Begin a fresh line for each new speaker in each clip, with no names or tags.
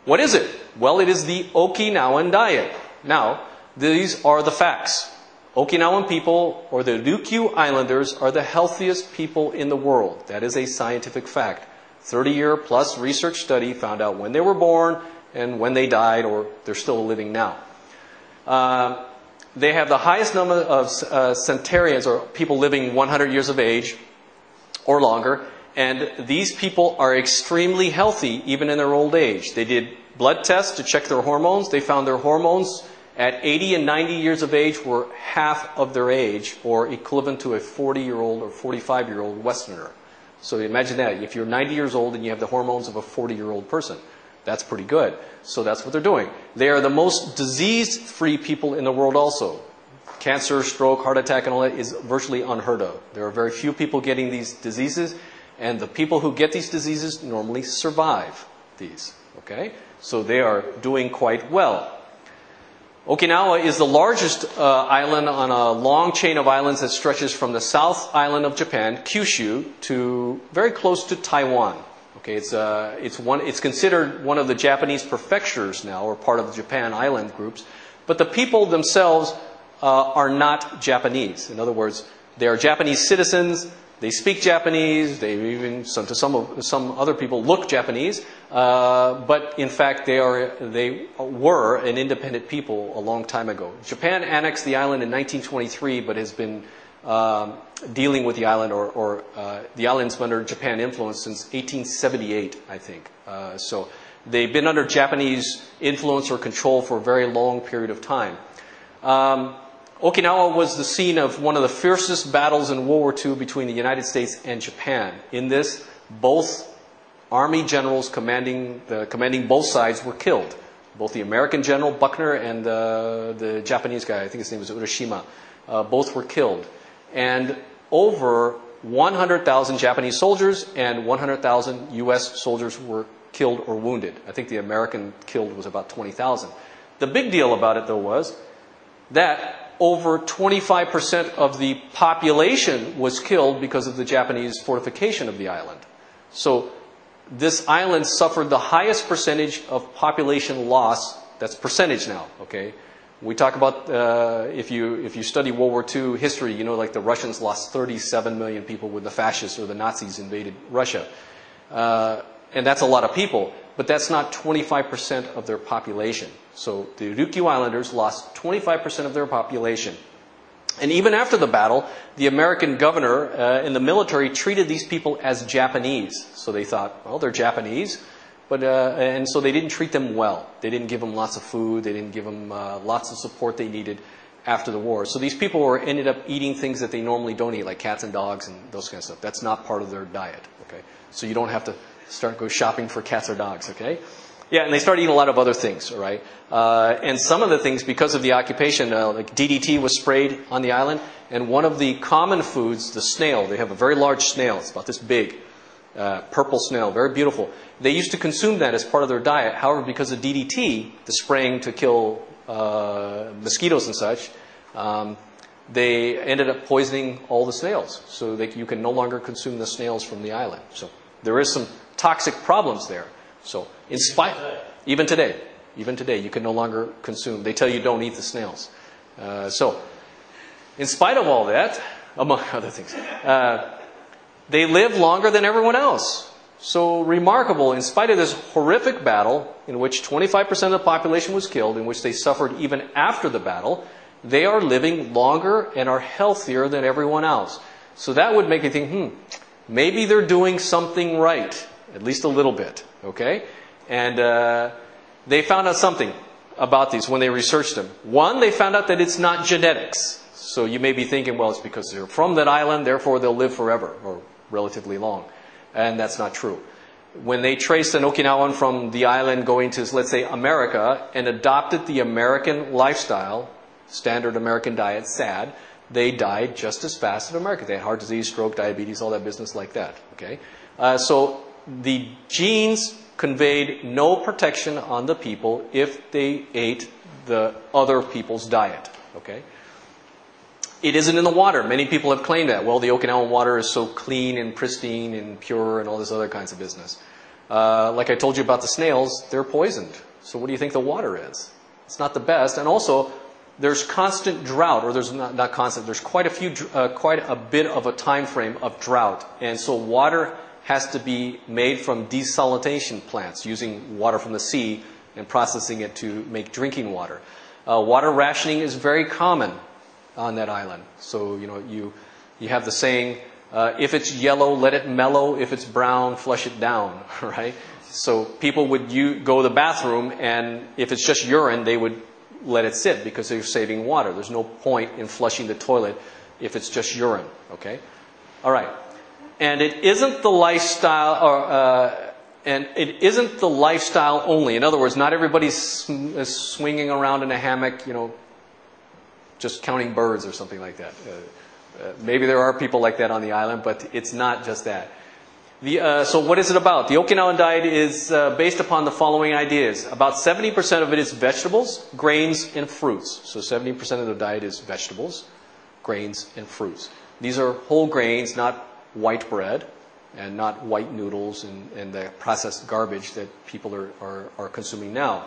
What is it? Well, it is the Okinawan diet. Now, these are the facts. Okinawan people, or the Ryukyu Islanders, are the healthiest people in the world. That is a scientific fact. 30-year plus research study found out when they were born and when they died, or they're still living now. They have the highest number of centenarians, or people living 100 years of age or longer. And these people are extremely healthy even in their old age. They did blood tests to check their hormones. They found their hormones at 80 and 90 years of age were half of their age, or equivalent to a 40-year-old or 45-year-old Westerner. So imagine that. If you're 90 years old and you have the hormones of a 40-year-old person, that's pretty good. So that's what they're doing. They are the most disease-free people in the world also. Cancer, stroke, heart attack, and all that is virtually unheard of. There are very few people getting these diseases, and the people who get these diseases normally survive these. Okay? So they are doing quite well. Okinawa is the largest island on a long chain of islands that stretches from the South Island of Japan, Kyushu, to very close to Taiwan. Okay, it's considered one of the Japanese prefectures now, or part of the Japan island groups. But the people themselves are not Japanese. In other words, they are Japanese citizens. They speak Japanese. They even, to some other people, look Japanese. But in fact, they were an independent people a long time ago. Japan annexed the island in 1923, but has been dealing with the island, or the island's been under Japan influence since 1878, I think. So they've been under Japanese influence or control for a very long period of time. Okinawa was the scene of one of the fiercest battles in World War II between the United States and Japan. In this, both army generals commanding both sides were killed. Both the American general Buckner and the Japanese guy, I think his name was Urashima, both were killed. And over 100,000 Japanese soldiers and 100,000 U.S. soldiers were killed or wounded. I think the American killed was about 20,000. The big deal about it, though, was that over 25% of the population was killed because of the Japanese fortification of the island. So this island suffered the highest percentage of population loss. That's percentage now, okay? We talk about, if you study World War II history, you know, like the Russians lost 37 million people when the fascists or the Nazis invaded Russia. And that's a lot of people, but that's not 25% of their population. So the Ryukyu Islanders lost 25% of their population. And even after the battle, the American governor and the military treated these people as Japanese. So they thought, well, they're Japanese, but and so they didn't treat them well. They didn't give them lots of food. They didn't give them lots of support they needed after the war. So these people ended up eating things that they normally don't eat, like cats and dogs and those kind of stuff. That's not part of their diet. Okay, so you don't have to go shopping for cats or dogs. Okay. Yeah, and they started eating a lot of other things, all right? And some of the things, because of the occupation, like DDT was sprayed on the island, and one of the common foods, the snail, they have a very large snail, it's about this big, purple snail, very beautiful. They used to consume that as part of their diet. However, because of DDT, the spraying to kill mosquitoes and such, they ended up poisoning all the snails, so you can no longer consume the snails from the island. So there is some toxic problems there. So, even today, you can no longer consume. They tell you don't eat the snails. So, in spite of all that, among other things, they live longer than everyone else. So remarkable, in spite of this horrific battle, in which 25% of the population was killed, in which they suffered even after the battle, they are living longer and are healthier than everyone else. So that would make you think, maybe they're doing something right. At least a little bit, okay? And they found out something about these when they researched them. One, they found out that it's not genetics. So you may be thinking, well, it's because they're from that island, therefore they'll live forever, or relatively long. And that's not true. When they traced an Okinawan from the island going to, let's say, America, and adopted the American lifestyle, standard American diet, SAD, they died just as fast in America. They had heart disease, stroke, diabetes, all that business like that, okay? So the genes conveyed no protection on the people if they ate the other people's diet, okay? It isn't in the water. Many people have claimed that. Well, the Okinawan water is so clean and pristine and pure and all this other kinds of business. Like I told you about the snails, they're poisoned. So what do you think the water is? It's not the best. And also, there's constant drought, or there's not constant, there's quite a bit of a time frame of drought. And so water has to be made from desalination plants, using water from the sea and processing it to make drinking water. Water rationing is very common on that island. So, you have the saying, if it's yellow, let it mellow. If it's brown, flush it down, right? So people would go to the bathroom, and if it's just urine, they would let it sit because they're saving water. There's no point in flushing the toilet if it's just urine, okay? All right. And it isn't the lifestyle, and it isn't the lifestyle only. In other words, not everybody's swinging around in a hammock, just counting birds or something like that. Maybe there are people like that on the island, but it's not just that. So what is it about? The Okinawan diet is based upon the following ideas. About 70% of it is vegetables, grains, and fruits. So 70% of the diet is vegetables, grains, and fruits. These are whole grains, not white bread, and not white noodles and the processed garbage that people are consuming now.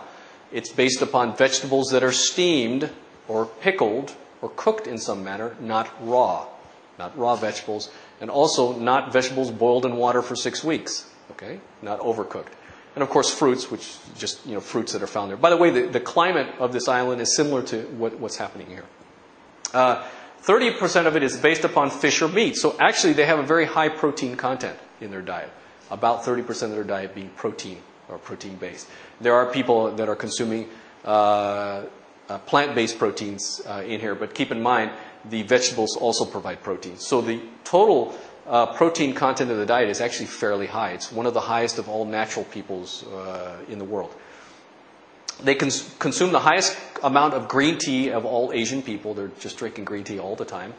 It's based upon vegetables that are steamed or pickled or cooked in some manner, not raw vegetables, and also not vegetables boiled in water for 6 weeks, okay? Not overcooked. And of course fruits, which just, fruits that are found there. By the way, the climate of this island is similar to what's happening here. 30% of it is based upon fish or meat. So actually they have a very high protein content in their diet. About 30% of their diet being protein or protein-based. There are people that are consuming plant-based proteins in here, but keep in mind the vegetables also provide protein. So the total protein content of the diet is actually fairly high. It's one of the highest of all natural peoples in the world. They consume the highest amount of green tea of all Asian people. They're just drinking green tea all the time.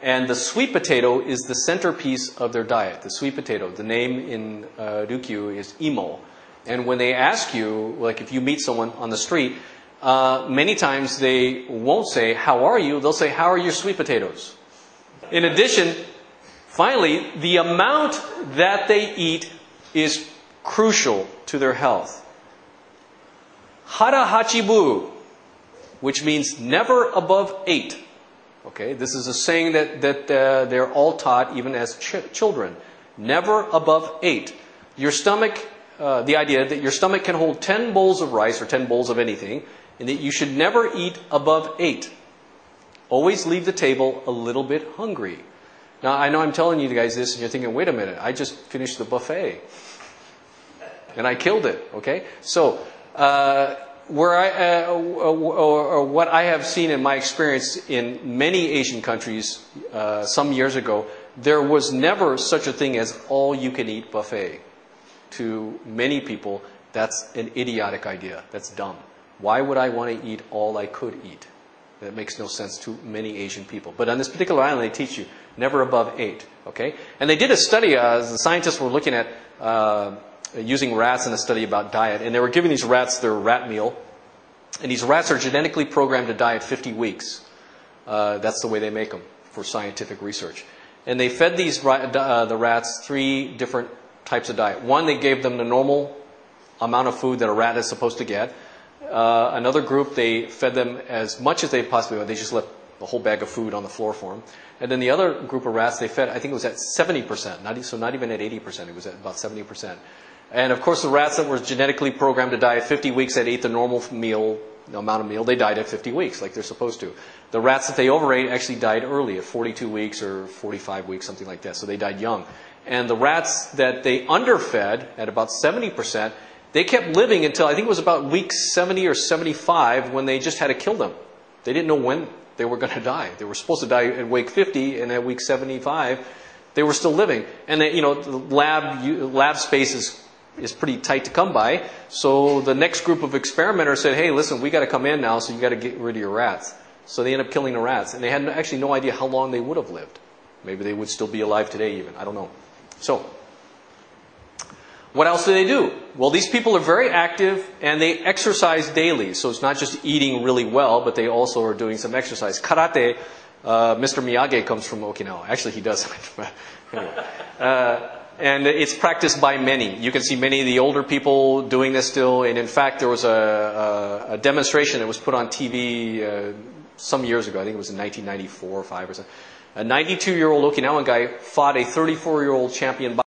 And the sweet potato is the centerpiece of their diet. The sweet potato, the name in Ryukyu is imo. And when they ask you, like if you meet someone on the street, many times they won't say, "How are you?" They'll say, "How are your sweet potatoes?" In addition, finally, the amount that they eat is crucial to their health. Hara Hachi Bu, which means never above 8. Okay, this is a saying that they're all taught even as children. Never above 8. Your stomach, the idea that your stomach can hold 10 bowls of rice or 10 bowls of anything, and that you should never eat above 8. Always leave the table a little bit hungry. Now, I know I'm telling you guys this, and you're thinking, wait a minute, I just finished the buffet. And I killed it, okay? So, what I have seen in my experience in many Asian countries some years ago, there was never such a thing as all-you-can-eat buffet. To many people, that's an idiotic idea. That's dumb. Why would I want to eat all I could eat? That makes no sense to many Asian people. But on this particular island, they teach you never above 8. Okay? And they did a study, the scientists were looking at using rats in a study about diet. And they were giving these rats their rat meal. And these rats are genetically programmed to die at 50 weeks. That's the way they make them for scientific research. And they fed the rats 3 different types of diet. One, they gave them the normal amount of food that a rat is supposed to get. Another group, they fed them as much as they possibly would. They just left the whole bag of food on the floor for them. And then the other group of rats, they fed, I think it was at 70%. Not even at 80%. It was at about 70%. And of course, the rats that were genetically programmed to die at 50 weeks that ate the normal meal, the amount of meal, they died at 50 weeks, like they're supposed to. The rats that they overate actually died early, at 42 weeks or 45 weeks, something like that. So they died young. And the rats that they underfed at about 70%, they kept living until I think it was about week 70 or 75 when they just had to kill them. They didn't know when they were going to die. They were supposed to die at week 50, and at week 75, they were still living. And they, the lab space is pretty tight to come by. So the next group of experimenters said, "Hey, listen, we got to come in now, so you got to get rid of your rats." So they ended up killing the rats, and they had actually no idea how long they would have lived. Maybe they would still be alive today, even. I don't know. So, what else do they do? Well, these people are very active, and they exercise daily. So it's not just eating really well, but they also are doing some exercise. Karate, Mr. Miyagi comes from Okinawa. Actually, he does. Anyway, And it's practiced by many. You can see many of the older people doing this still. And in fact, there was a demonstration that was put on TV some years ago. I think it was in 1994 or 5 or something. A 92-year-old Okinawan guy fought a 34-year-old champion